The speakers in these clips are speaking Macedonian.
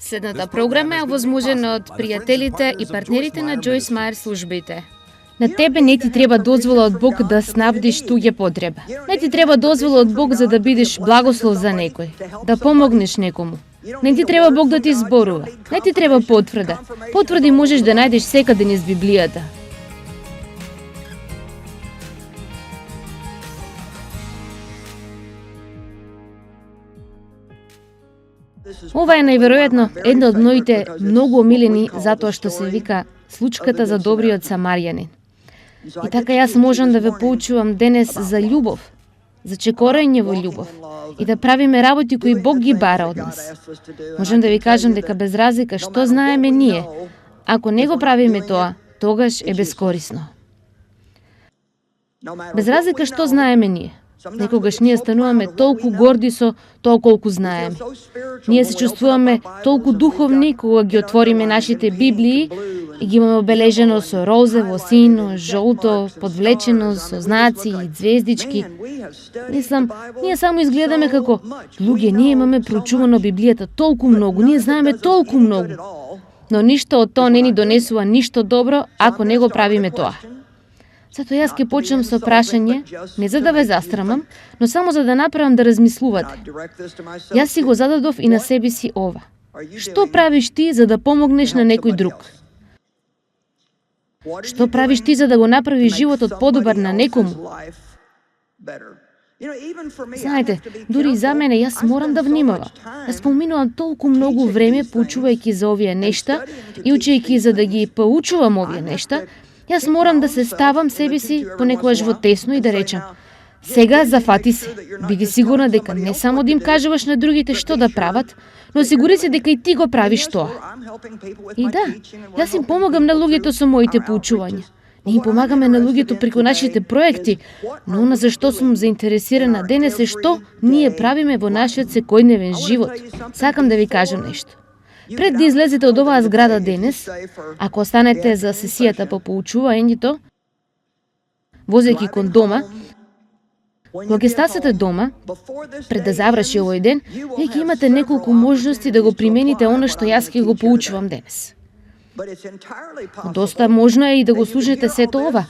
Следната програма е овозможена од пријателите и партнерите на Джойс Мајер службите. На тебе не ти треба дозвола од Бог да снабдиш туѓе потреба. Не ти треба дозвола од Бог за да бидеш благослов за некој, да помогнеш некому. Не ти треба Бог да ти зборува. Не ти треба потврда. Потврди можеш да најдеш секаде низ Библијата. Ова е најверојатно една од моите многу омилени затоа што се вика случката за добриот самарјанин. И така јас можам да ве поучувам денес за љубов, за чекорење во љубов и да правиме работи кои Бог ги бара од нас. Можам да ви кажам дека без разлика што знаеме ние, ако не го правиме тоа, тогаш е бескорисно. Без разлика што знаеме ние. Некогаш ние стануваме толку горди со тоа колку знаеме. Ние се чувствуваме толку духовни кога ги отвориме нашите Библии и ги имаме обележено со розово, сино, жолто, подвлечено со знаци и звездички. Мислам, ние само изгледаме како луѓе, ние имаме проучувано Библијата толку многу, ние знаеме толку многу. Но ништо од тоа не ни донесува ништо добро ако не го правиме тоа. Затоа јас ќе почнам со прашање, не за да ве застрамам, но само за да направам да размислувате. Јас си го зададов и на себе си ова. Што правиш ти за да помогнеш на некој друг? Што правиш ти за да го направиш животот подобар на некому? Знаете, дури и за мене јас морам да внимавам. Јас поминувам толку многу време поучувајќи за овие нешта и учејќи за да ги поучувам овие нешта. Јас морам да се ставам себе си понекогаш во тесно и да речам: сега зафати се, биди сигурна дека не само да им кажуваш на другите што да прават, но сигури се дека и ти го правиш тоа. И да, јас им помагам на луѓето со моите поучувања. Ние им помагаме на луѓето преку нашите проекти, но она за што сум заинтересирана денес е што ние правиме во нашиот секојдневен живот. Сакам да ви кажам нешто. Пред да излезете од оваа зграда денес, ако останете за сесијата по поучувањето, возејќи кон дома, кога ќе стасете дома, пред да заврши овој ден, веќе имате неколку можности да го примените она што јас ќе го поучувам денес. Доста можно е и да го слушнете сето ова.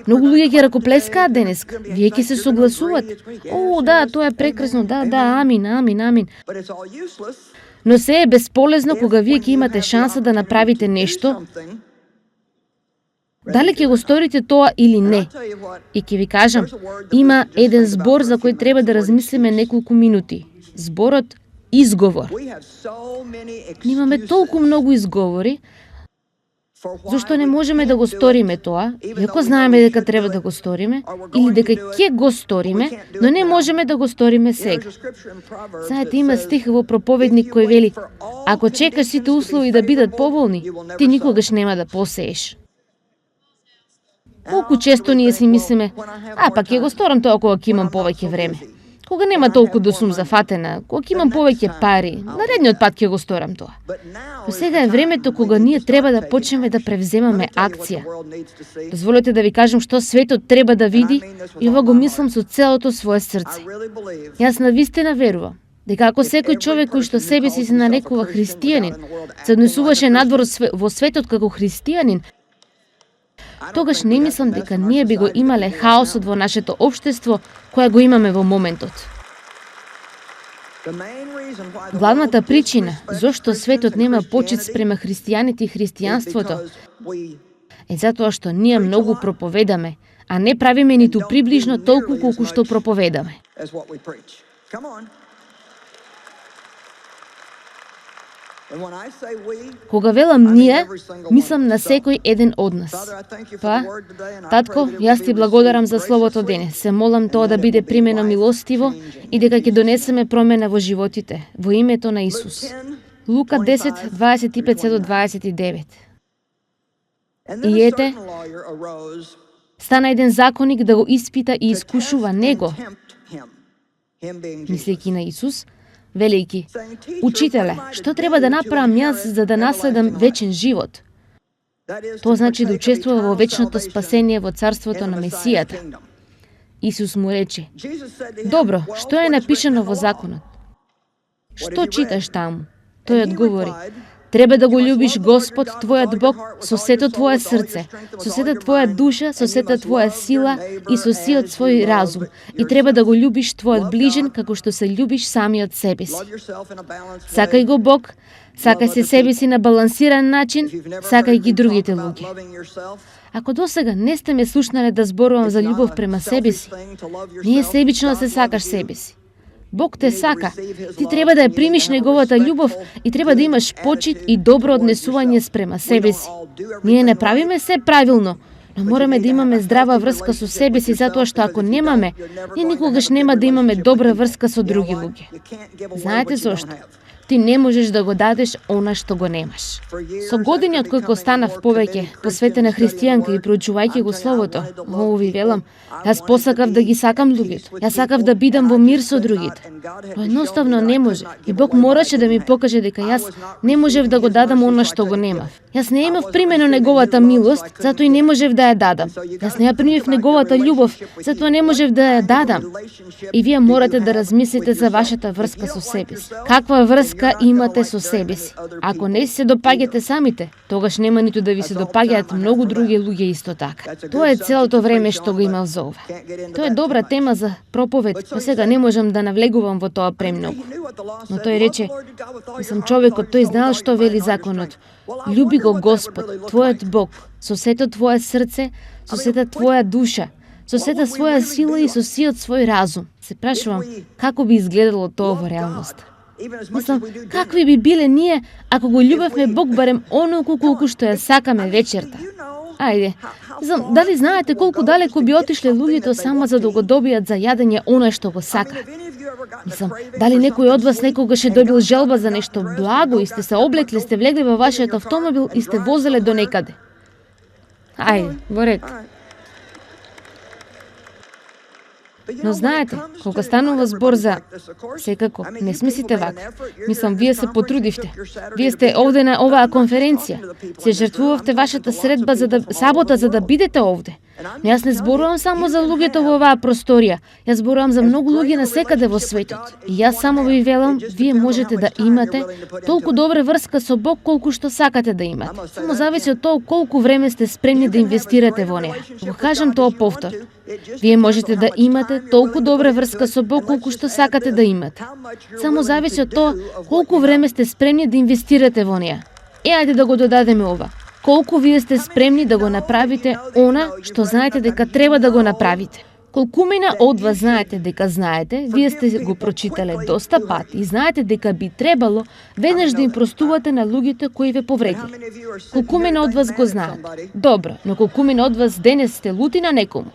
Многу луѓе ќе ракоплескаат денес, вие ќе се согласуват. О, да, тоа е прекрасно, да, амин, амин, амин. Но се е бесполезно кога вие ќе имате шанса да направите нешто, дали ќе го сторите тоа или не. И ќе ви кажам, има еден збор за кој треба да размислиме неколку минути. Зборот изговор. Имаме толку многу изговори, зашто не можеме да го сториме тоа, иако знаеме дека треба да го сториме, или дека ќе го сториме, но не можеме да го сториме сега. Знаете, има стих во проповедник кој вели: ако чекаш сите услови да бидат поволни, ти никогаш нема да посееш. Колку често ние си мислиме: пак ќе го сторам тоа кога ќе имам повеќе време. Кога нема толку да сум зафатена, кога ќе имам повеќе пари, наредниот пат ќе го сторам тоа. Но сега е времето кога ние треба да почнеме да превземаме акција. Дозволете да ви кажам што светот треба да види и ова го мислам со целото свое срце. Јас навистина верувам дека ако секој човек кој што себе си се нарекува христијанин, се однесуваше надвор во светот како христијанин, тогаш не мислам дека ние би го имале хаосот во нашето општество која го имаме во моментот. Главната причина зошто светот нема почит спрема христијаните и христијанството е затоа што ние многу проповедаме, а не правиме ниту приближно толку колку што проповедаме. Кога велам ние, мислам на секој еден од нас. Татко, јас ти благодарам за словото денес. Се молам тоа да биде примено милостиво и дека ќе донесеме промена во животите, во името на Исус. Лука 10, 25-29. И ете, стана еден законник да го испита и искушува него, мислејќи на Исус, велејќи: Учителе, што треба да направам јас за да наследам вечен живот? Тоа значи да учествува во вечното спасение во царството на Месијата. Исус му рече: Добро, што е напишано во законот? Што читаш таму? Тој одговори: треба да го љубиш Господ, твојот Бог, со сето твое срце, со сета твоја душа, со сета твоја сила и со сиот свој разум. И треба да го љубиш твојот ближен како што се љубиш самиот себе си. Сакај го Бог, сакај се себе си на балансиран начин, сакај ги другите луѓе. Ако досега не сте ме слушнале да зборувам за љубов према себе си, не е себично да се сакаш себе си. Бог те сака. Ти треба да ја примиш неговата љубов и треба да имаш почит и добро однесување спрема себе си. Ние не правиме се правилно, но мораме да имаме здрава врска со себе си, затоа што ако немаме, ние никогаш нема да имаме добра врска со други луѓе. Знаете зошто? Ти не можеш да го дадеш она што го немаш. Со години од кога станав повеќе посветена христијанка и проучувајќи го Словото, ви велам, јас посакав да ги сакам луѓето. Јас сакав да бидам во мир со другите. Но едноставно не може. И Бог мораше да ми покаже дека јас не можев да го дадам она што го немав. Јас не имав примено неговата милост, затоа и не можев да ја дадам. Јас не ја примив неговата љубов, затоа не можев да ја дадам. И вие морате да размислите за вашата врска со себе си. Каква врска имате со себе си? Ако не се допаѓате самите, тогаш нема ниту да ви се допаѓаат многу други луѓе исто така. Тоа е целото време што го имав за ова. Тоа е добра тема за проповед, но сега не можам да навлегувам во тоа премногу. Но тој рече: сам човекот, тој знаел што вели законот. Љуби го Господ, твојот Бог, со сето твое срце, со сета твоја душа, со сета своја сила и со сиот свој разум. Се прашувам, како би изгледало тоа во реалност? Мислам, какви би биле ние ако го љубевме Бог барем онолку колку што ја сакаме вечерта? Ајде, знам, дали знаете колку далеко би отишле луѓето само за да го добијат за јадење оној што го сака? Мислам, дали некој од вас некогаш е добил желба за нешто благо и сте се облекле, сте влегли во вашиот автомобил и сте возеле до некаде? Ајде, во ред. Но знаете, кога станува збор за секако, не смислите вака. Мислам, вие се потрудивте. Вие сте овде на оваа конференција. Се жртвувавте вашата средба сабота за да бидете овде. Но јас не зборувам само за луѓето во оваа просторија. Јас зборувам за многу луѓе насекаде во светот. И јас само ви велам, вие можете да имате толку добра врска со Бог колку што сакате да имате. Само зависи од тоа колку време сте спремни да инвестирате во неа. Го кажам тоа повтор. Вие можете да имате толку добра врска со Бог колку што сакате да имате. Само зависи од тоа колку време сте спремни да инвестирате во неа. Ајде да го додадеме ова. Колку вие сте спремни да го направите она што знаете дека треба да го направите. Колкумина од вас знаете дека знаете, вие сте го прочитале доста пати и знаете дека би требало веднаш да им простувате на луѓето кои ве повредиле. Колкумина од вас го знаат. Добро, но колкумина од вас денес сте лути на некому.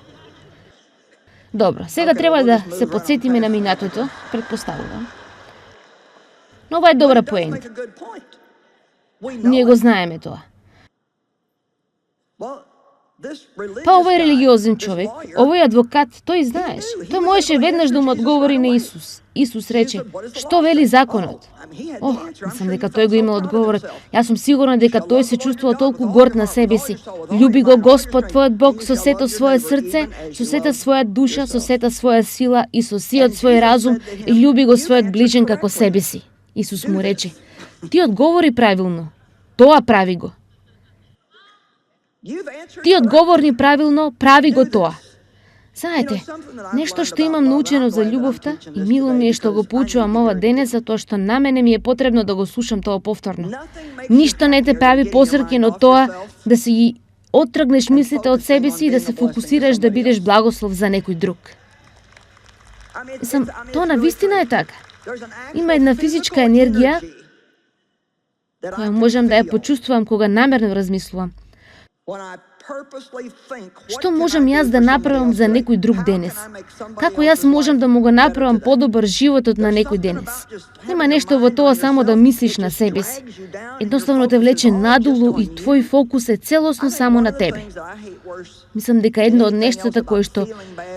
Добро, сега треба да се потсетиме на минатото, претпоставувам. Но ова е добра поента. Ние го знаеме тоа. Па овој религиозен човек, овој адвокат, тој знаеш. Тој можеше веднаш да му одговори на Исус. Исус рече: што вели законот? Мислам дека тој го имал одговорот. Јас сум сигурна дека тој се чувствувал толку горд на себе си. Љуби го Господ твојот Бог со сето своје срце, со сета своја душа, со сета своја сила и со сиот свој разум и љуби го својот ближен како себе си. Исус му рече: ти одговори правилно. Тоа прави го. Ти одговорни правилно, прави го тоа. Знаете, нешто што имам научено за љубовта и мило ми е што го поучувам ова денес, затоа што на мене ми е потребно да го слушам тоа повторно. Ништо не те прави посреќен од тоа да си ги оттргнеш мислите од себе си и да се фокусираш да бидеш благослов за некој друг. Тоа навистина е така. Има една физичка енергија која можам да ја почувствувам кога намерно размислувам. Што можам јас да направам за некој друг денес? Како јас можам да му го направам подобар животот на некој денес? Нема нешто во тоа само да мислиш на себе си. Едноставно те влече надолу и твој фокус е целосно само на тебе. Мислам дека едно од нештата кое што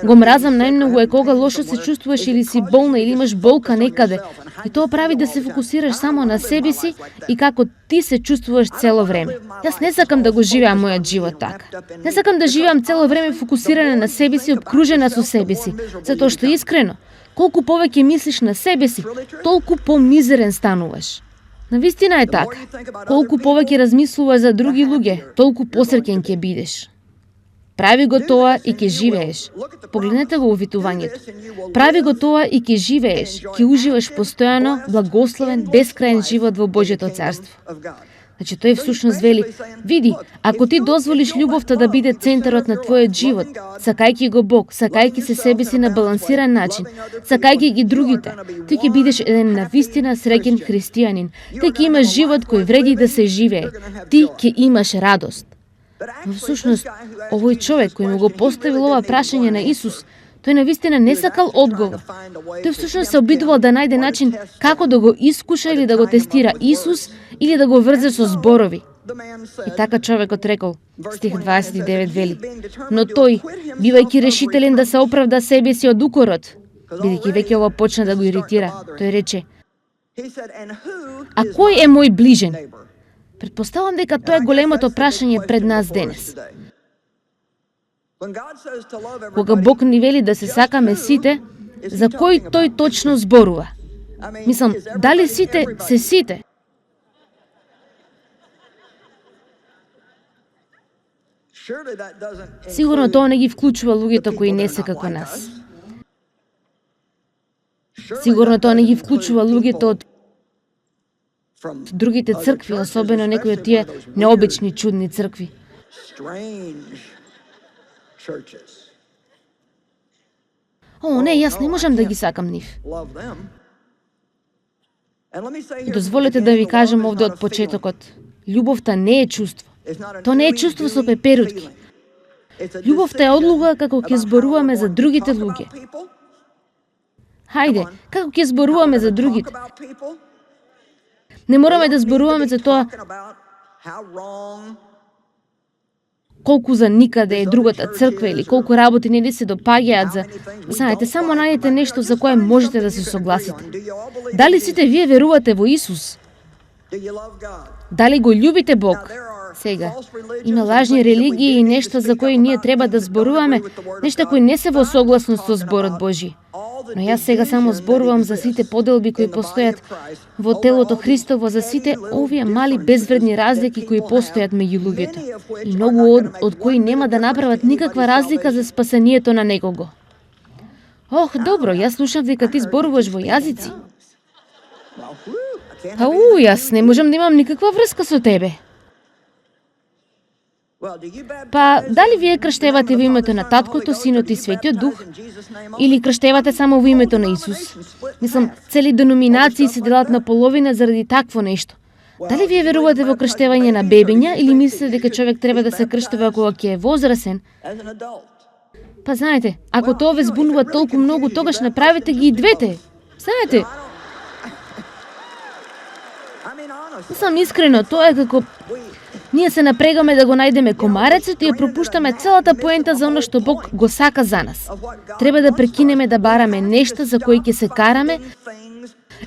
го мразам најмногу е кога лошо се чувствуваш или си болна или имаш болка некаде. И тоа прави да се фокусираш само на себе си и како ти се чувствуваш цело време. Јас не сакам да го живеам мојот живот така. Не сакам да живеам цело време фокусирана на себе си, обкружена со себе си, затоа што искрено, колку повеќе мислиш на себе си, толку помизерен стануваш. Навистина е така. Колку повеќе размислуваш за други луѓе, толку посреќен ќе бидеш. Прави го тоа и ќе живееш. Погледнете го увитувањето. Прави го тоа и ќе живееш, ќе уживаш постојано, благословен, бескрајен живот во Божјето царство. Значи тој всушност вели, види, ако ти дозволиш љубовта да биде центарот на твојот живот, сакајќи го Бог, сакајќи се себе си на балансиран начин, сакајќи ги другите, ти ќе бидеш еден навистина среќен христијанин. Ти ќе имаш живот кој вреди да се живее. Ти ќе имаш радост. Но всушност, овој човек кој му го поставил ова прашање на Исус, тој навистина не сакал одговор. Тој всушност се обидувал да најде начин како да го искуша или да го тестира Исус или да го врзе со зборови. И така човекот рекол, стих 29 вели, но тој, бивајќи решителен да се оправда себе си од укорот, бидејќи веќе ова почна да го иритира, тој рече, а кој е мој ближен? Предпоставам дека тоа е големото прашање пред нас денес. Кога Бог ни вели да се сакаме сите, за кој тој точно зборува? Мислам, дали сите се сите? Сигурно тоа не ги вклучува луѓето кои не се како нас. Сигурно тоа не ги вклучува луѓето од другите цркви, особено некои од тие необични, чудни цркви. О, не, јас не можам да ги сакам нив. И дозволете да ви кажам овде од почетокот. Љубовта не е чувство. То не е чувство со пеперутки. Љубовта е одлука како ќе зборуваме за другите луѓе. Хајде, како ќе зборуваме за другите? Не мораме да зборуваме за тоа колку за никаде е другата црква или колку работи не ви се допаѓаат за... Знаете, само најдете нешто за кое можете да се согласите. Дали сите вие верувате во Исус? Дали го љубите Бог? Сега, има лажни религии и нешта за кои ние треба да зборуваме, нешта кои не се во согласност со зборот Божи. Но јас сега само зборувам за сите поделби кои постојат во телото Христово, за сите овие мали безвредни разлики кои постојат меѓу луѓето. И многу од кои нема да направат никаква разлика за спасението на некого. Ох, добро, јас слушам дека ти зборуваш во јазици. Јас не можам да имам никаква врска со тебе. Па, дали вие крштевате во името на Таткото, Синот и Светиот Дух? Или крштевате само во името на Исус? Мислам, цели деноминации се делат на половина заради такво нешто. Дали вие верувате во крштевање на бебиња или мислите дека човек треба да се крштува кога ќе е возрасен? Па знаете, ако тоа ве збунува толку многу, тогаш направете ги и двете. Знаете, мислам искрено, тоа е како... Ние се напрегаме да го најдеме комарецот и ја пропуштаме целата поента за оно што Бог го сака за нас. Треба да прекинеме да бараме нешта за кои ќе се караме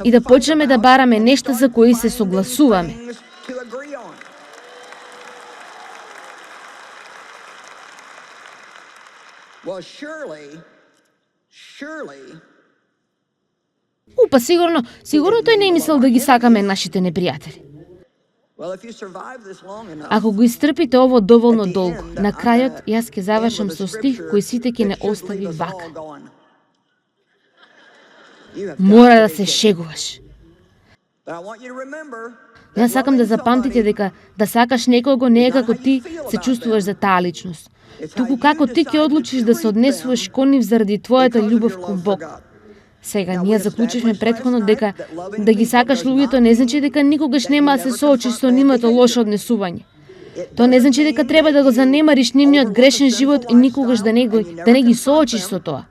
и да почнеме да бараме нешта за кои се согласуваме. Упа, сигурно тој не мислел да ги сакаме нашите непријатели. Ако го истрпите ово доволно долго, на крајот јас ќе завршам со стих кој сите ќе не остави вака. Мора да се шегуваш. Јас сакам да запамтите дека да сакаш некого не е како ти се чувствуваш за таа личност, туку како ти ќе одлучиш да се однесуваш кон нив заради твојата љубов кон Бог. Сега, ние заклучивме претходно дека да ги сакаш луѓето не значи дека никогаш нема да се соочиш со нивното лошо однесување. Тоа не значи дека треба да го занемариш нивниот грешен живот и никогаш да не ги соочиш со тоа.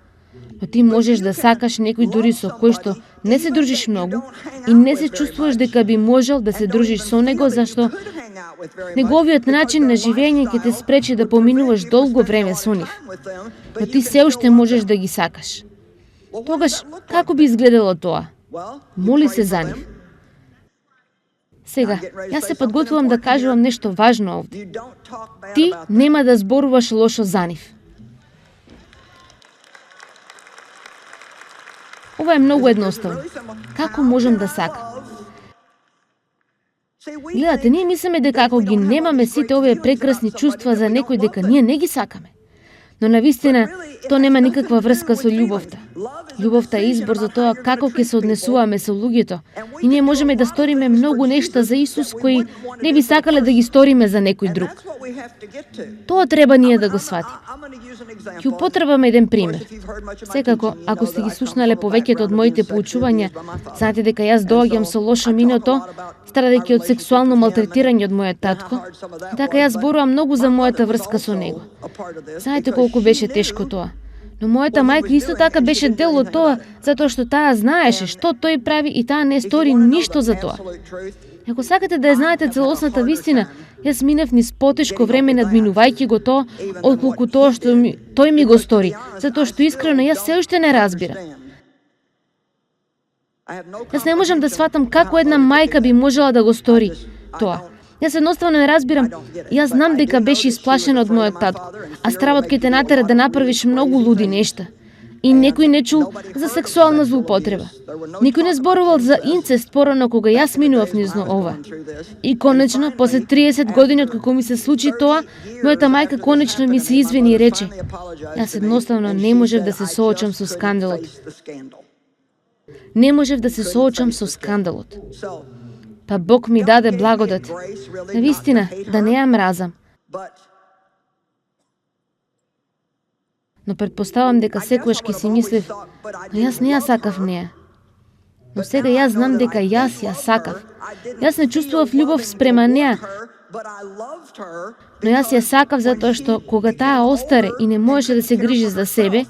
Но ти можеш да сакаш некој дури со кој што не се дружиш многу и не се чувствуваш дека би можел да се дружиш со него, зашто неговиот начин на живење ќе те спречи да поминуваш долго време со нив. Но ти се уште можеш да ги сакаш. Тогаш, како би изгледало тоа? Моли се за нив. Сега, јас се подготвувам да кажувам нешто важно овде. Ти нема да зборуваш лошо за нив. Ова е многу едноставно. Како можам да сакам? Гледате, ние мислиме дека ако ги немаме сите овие прекрасни чувства за некој, дека ние не ги сакаме. Но навистина, то нема никаква врска со љубовта. Љубовта е избор за тоа како ќе се однесуваме со луѓето. И ние можеме да сториме многу нешта за Исус кои не би сакале да ги сториме за некој друг. Тоа треба ние да го сватиме. Ќе употребам еден пример. Секако, ако сте ги слушнале повеќето од моите поучувања, знаете дека јас доаѓам со лошо миното, страдајќи од сексуално малтретирање од мојот татко, така јас зборувам многу за мојата врска со него. Знаете колку беше тешко тоа. Но мојата мајка исто така беше дел од тоа, затоа што таа знаеше што тој прави и таа не стори ништо за тоа. Ако сакате да ја знаете целосната вистина, јас минав низ потешко време надминувајќи го тоа, отколку тоа што тој ми го стори, затоа што искрено јас се уште не разбирам. Јас не можам да сватам како една мајка би можела да го стори тоа. Јас едноставно не разбирам. Јас знам дека беше исплашена од мојот татко, а стравот ќе те натера да направиш многу луди нешта. И некој не чул за сексуална злоупотреба. Никој не зборувал за инцест порано кога јас минував низ ова. И конечно, после 30 години откако ми се случи тоа, мојата мајка конечно ми се извини и рече: јас едноставно не можев да се соочам со скандалот. Не можев да се соочам со скандалот. Па Бог ми даде благодат. Навистина, да не ја мразам. Но предпоставам дека секогаш ќе си мислев, но јас не ја сакав неа. Но сега јас знам дека јас ја сакав. Јас не чувствував љубов спрема неа, но јас ја сакав затоа што кога таа остаре и не можеше да се грижи за себе,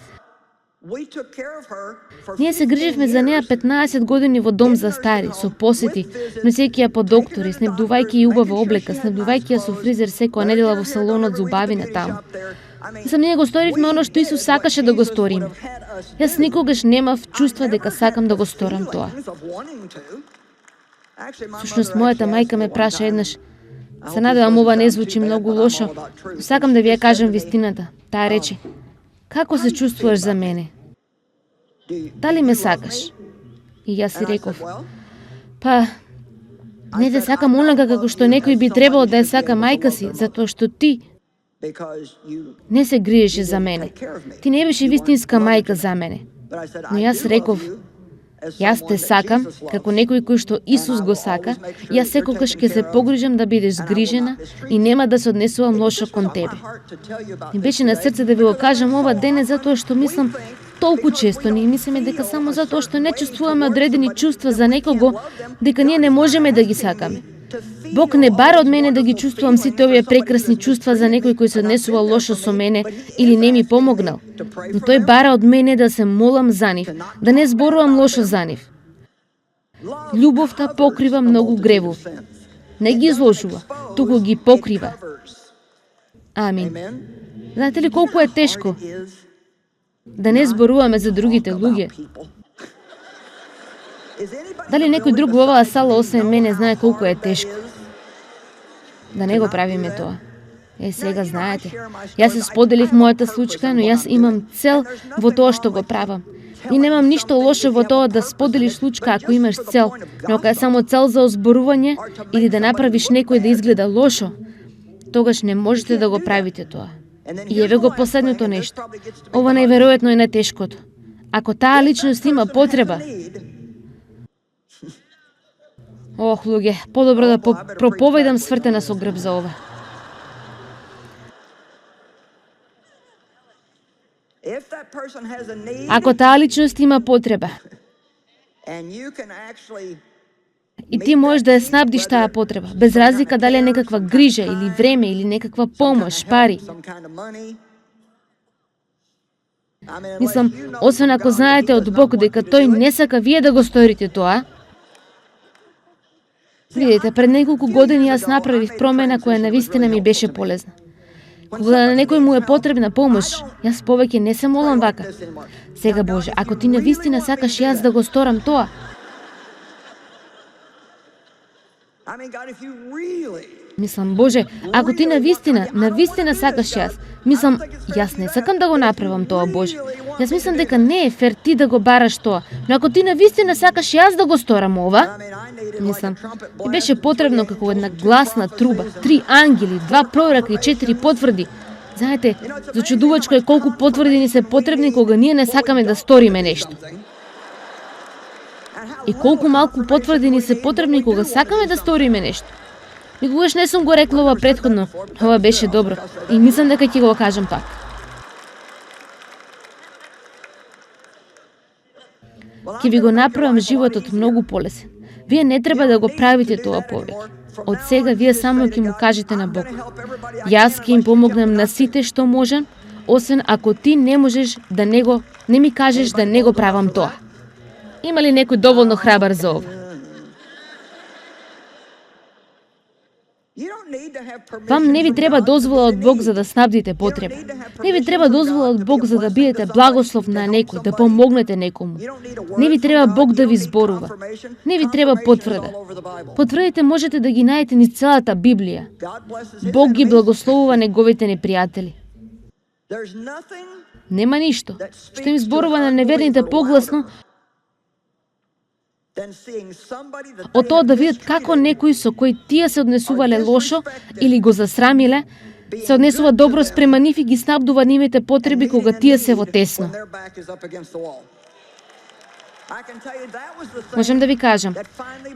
ние се грижевме за неа 15 години во дом за стари, со посети, носејќи ја по доктори, снебдувајќи ја убава облека, снебдувајќи ја со фризер секоја недела во салонот за убавина таму. Ние го сторивме оно што Исус сакаше да го сториме. Јас никогаш немав чувства дека сакам да го сторам тоа. Всушност, мојата мајка ме праша еднаш, се надевам ова не звучи многу лошо, но сакам да ви ја кажам вистината. Таа рече: како се чувствуваш за мене? Дали ме сакаш? И јас си реков: па, не те сакам онака како што некој би требало да ја сака мајка си, затоа што ти не се гриеше за мене. Ти не беше вистинска мајка за мене. Но јас реков: јас те сакам како некој кој што Исус го сака, јас секогаш ќе се погрижам да бидеш згрижена и нема да се однесувам лошо кон тебе. Ми беше на срце да ви го кажам ова денес затоа што мислам толку често ние мислиме дека само затоа што не чувствуваме одредени чувства за некого, дека ние не можеме да ги сакаме. Бог не бара од мене да ги чувствувам сите овие прекрасни чувства за некој кој се однесува лошо со мене или не ми помогнал. Но тој бара од мене да се молам за нив, да не зборувам лошо за нив. Љубовта покрива многу гревови. Не ги изложува, туку ги покрива. Амин. Знаете ли колку е тешко да не зборуваме за другите луѓе? Дали некој друг во оваа сала освен мене знае колку е тешко да не го правиме тоа? Сега знаете. Јас се споделив мојата случка, но јас имам цел во тоа што го правам. И немам ништо лошо во тоа да споделиш случка ако имаш цел, но ако е само цел за озборување или да направиш некој да изгледа лошо, тогаш не можете да го правите тоа. И еве го последното нешто. Ова најверојатно е најтешкото. Ако таа личност има потреба, ох, луѓе, подобро да проповедам свртена со грб за ова. Ако таа личност има потреба и ти можеш да ја снабдиш таа потреба, без разлика дали е некаква грижа или време или некаква помош, пари. Мислам, освен ако знаете од Бог дека тој не сака вие да го сторите тоа. Видите, пред неколку години јас направив промена која навистина ми беше полезна. Кога на некој му е потребна помош, јас повеќе не се молам вака: сега Боже, ако ти навистина сакаш јас да го сторам тоа, Мислам, Боже, ако ти навистина сакаш јас не сакам да го направам тоа, Боже. Јас мислам дека не е фер ти да го бараш тоа, но ако ти навистина сакаш јас да го сторам ова, мислам, и беше потребно како една гласна труба, 3 ангели, 2 пророка и 4 потврди. Знаете, зачудувачко е колку потврди ни се потребни кога ние не сакаме да сториме нешто. И колку малку потврди ни се потребни кога сакаме да сториме нешто. Никогаш не сум го рекла ова претходно, ова беше добро и мислам дека ќе го кажам пак. Ќе ви го направам животот многу полесен. Вие не треба да го правите тоа повеќе. Од сега вие само ќе му кажете на Бог. Јас ќе им помогнам на сите што можам, освен ако ти не можеш да не ми кажеш да не го правам тоа. Има ли некој доволно храбар за ова? Вам не ви треба дозвола од Бог за да снабдите потреба. Не ви треба дозвола од Бог за да бидете благослов на некој, да помогнете некому. Не ви треба Бог да ви зборува. Не ви треба потврда. Потврдите можете да ги најдете низ целата Библија. Бог ги благословува неговите непријатели. Нема ништо што им зборува на неверните погласно од тоа да видат како некои со кои тие се однесувале лошо или го засрамиле, се однесува добро спрема нив и ги снабдува нивните потреби кога тие се во тесно. Можам да ви кажам,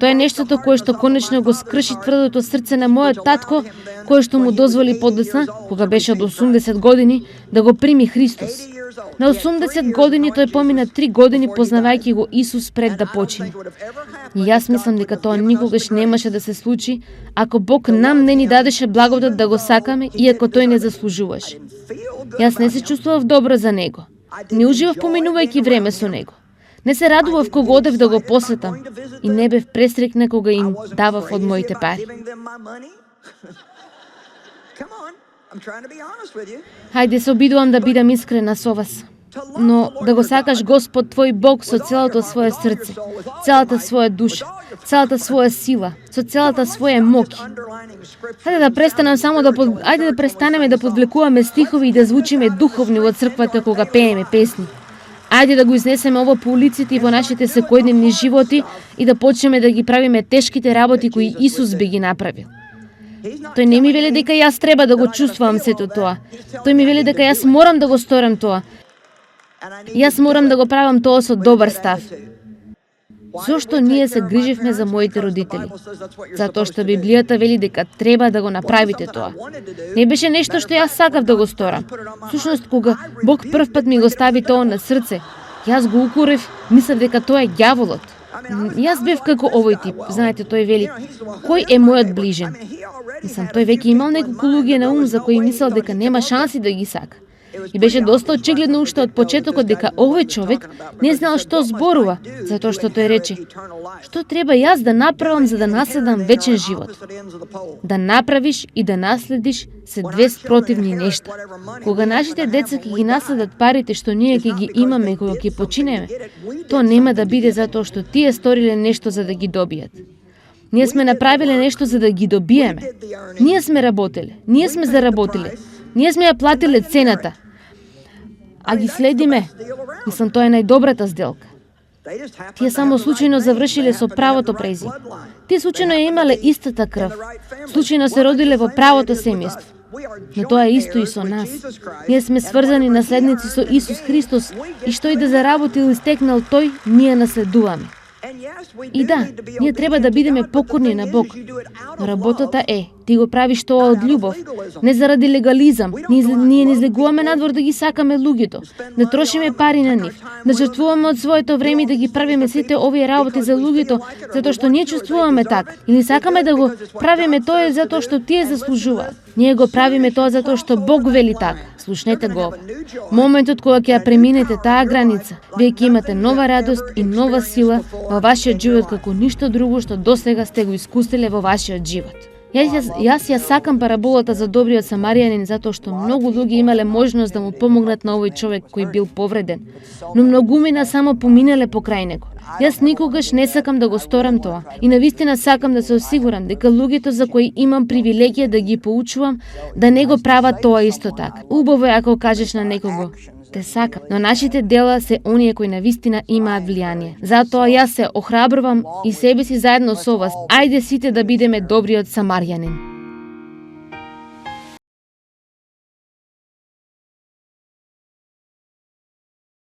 тоа е нештото кое што конечно го скрши тврдото срце на мојот татко, кое што му дозволи подесна, кога беше од 80 години, да го прими Христос. На 80 години тој помина 3 години познавајќи го Исус пред да почине. И јас мислам дека тоа никогаш немаше да се случи, ако Бог нам не ни дадеше благодат да го сакаме, иако тој не заслужуваше. Јас не се чувствував добро за него. Не уживав поминувајќи време со него. Не се радував кога одев да го посетам и не бев пресрекна кога им давав од моите пари. Хајде се обидувам да бидам искрена со вас. Но да го сакаш Господ твој Бог со целото свое срце, целата своја душа, целата своја сила, со целата своја моќ. Хајде да престанеме да подвлекуваме стихови и да звучиме духовни во црквата кога пееме песни. Ајде да го изнесеме ово по улиците и во нашите секојдневни животи и да почнеме да ги правиме тешките работи кои Исус би ги направил. Тој не ми вели дека јас треба да го чувствувам сето тоа. Тој ми вели дека јас морам да го сторам тоа. Јас морам да го правам тоа со добар став. Зошто ние се грижевме за моите родители? Затоа што Библијата вели дека треба да го направите тоа. Не беше нешто што јас сакав да го сторам. Всушност, кога Бог прв пат ми го стави тоа на срце, јас го укорев, мислев дека тоа е ѓаволот. Јас бев како овој тип, знаете, тој вели, кој е мојот ближен? Мислам, тој веќе имал неколку луѓе на ум за кои мислел дека нема шанси да ги сака. И беше доста очигледно уште од почетокот дека овој човек не знал што зборува, затоа што тој рече: што треба јас да направам за да наследам вечен живот? Да направиш и да наследиш се две спротивни нешта. Кога нашите деца ќе ги наследат парите што ние ќе ги имаме кога ќе починеме, тоа нема да биде затоа што тие сториле нешто за да ги добијат. Ние сме направиле нешто за да ги добиеме. Ние сме работеле, ние сме заработиле, ние сме ја платиле цената. А ги следиме. Мислам, тоа е најдобрата сделка. Тие само случајно завршиле со правото презиме. Тие случајно ја имале истата крв. Случајно се родиле во правото семејство. Но тоа е исто и со нас. Ние сме сврзани наследници со Исус Христос и што и да заработил и стекнал тој, ние наследуваме. И да, ние треба да бидеме покорни на Бог. Но работата е, ти го правиш тоа од љубов, не заради легализам. Ние не излегуваме надвор да ги сакаме луѓето, да трошиме пари на нив, да жртвуваме од своето време и да ги правиме сите овие работи за луѓето, затоа што ние чувствуваме така. Или сакаме да го правиме тоа затоа што тие заслужуваат. Ние го правиме тоа затоа што Бог вели така. Слушнете го. Моментот кога ќе ја преминете таа граница, вие ќе имате нова радост и нова сила во вашиот живот како ништо друго што досега сте го искусиле во вашиот живот. Јас ја сакам параболата за добриот самарјанин затоа што многу луѓе имале можност да му помогнат на овој човек кој бил повреден, но многумина само поминале покрај него. Јас никогаш не сакам да го сторам тоа и навистина сакам да се осигурам дека луѓето за кои имам привилегија да ги поучувам, да не го прават тоа исто така. Убаво е ако кажеш на некого: те сакам, но нашите дела се оние кои навистина имаат влијание. Затоа јас се охрабрувам и себе си заедно со вас. Ајде сите да бидеме добриот самарјанин.